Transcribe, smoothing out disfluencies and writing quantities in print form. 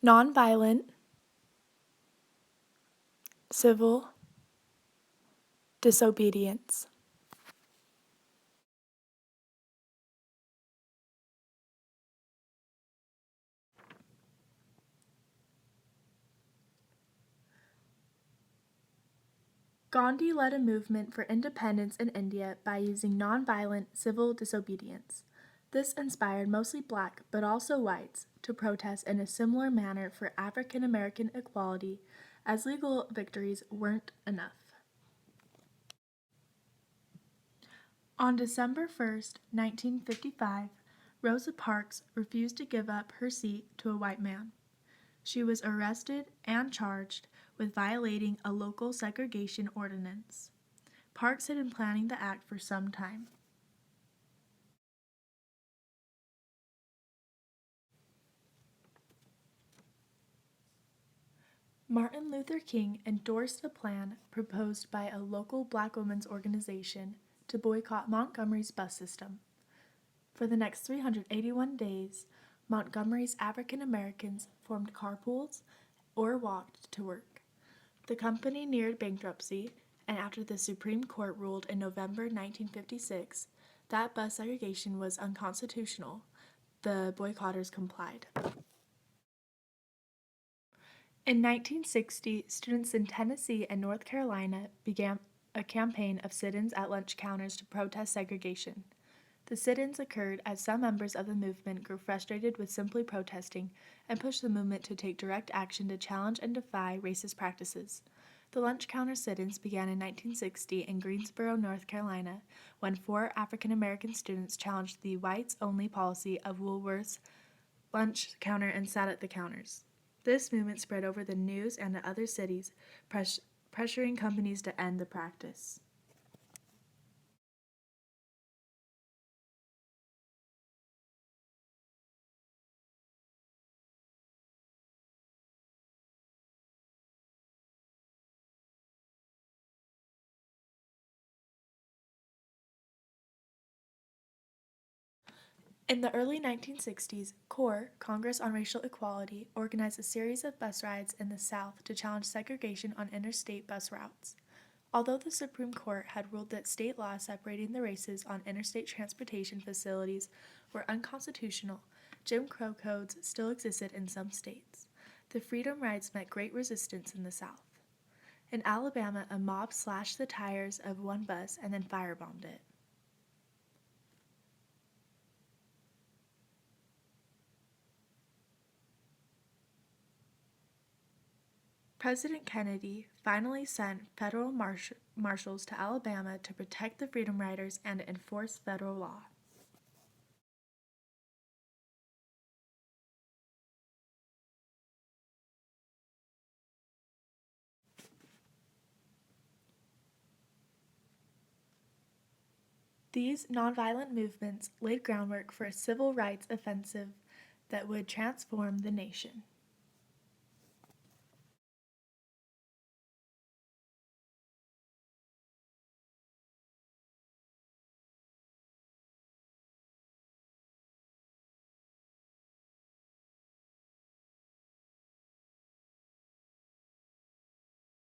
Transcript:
Nonviolent, civil, disobedience. Gandhi led a movement for independence in India by using nonviolent civil disobedience. This inspired mostly black, but also whites, to protest in a similar manner for African American equality, as legal victories weren't enough. On December 1st, 1955, Rosa Parks refused to give up her seat to a white man. She was arrested and charged with violating a local segregation ordinance. Parks had been planning the act for some time. Martin Luther King endorsed a plan proposed by a local black women's organization to boycott Montgomery's bus system. For the next 381 days, Montgomery's African Americans formed carpools or walked to work. The company neared bankruptcy, and after the Supreme Court ruled in November 1956 that bus segregation was unconstitutional, the boycotters complied. In 1960, students in Tennessee and North Carolina began a campaign of sit-ins at lunch counters to protest segregation. The sit-ins occurred as some members of the movement grew frustrated with simply protesting and pushed the movement to take direct action to challenge and defy racist practices. The lunch counter sit-ins began in 1960 in Greensboro, North Carolina, when 4 African American students challenged the whites-only policy of Woolworth's lunch counter and sat at the counters. This movement spread over the news and to other cities, pressuring companies to end the practice. In the early 1960s, CORE, Congress on Racial Equality, organized a series of bus rides in the South to challenge segregation on interstate bus routes. Although the Supreme Court had ruled that state laws separating the races on interstate transportation facilities were unconstitutional, Jim Crow codes still existed in some states. The freedom rides met great resistance in the South. In Alabama, a mob slashed the tires of one bus and then firebombed it. President Kennedy finally sent federal marshals to Alabama to protect the Freedom Riders and enforce federal law. These nonviolent movements laid groundwork for a civil rights offensive that would transform the nation.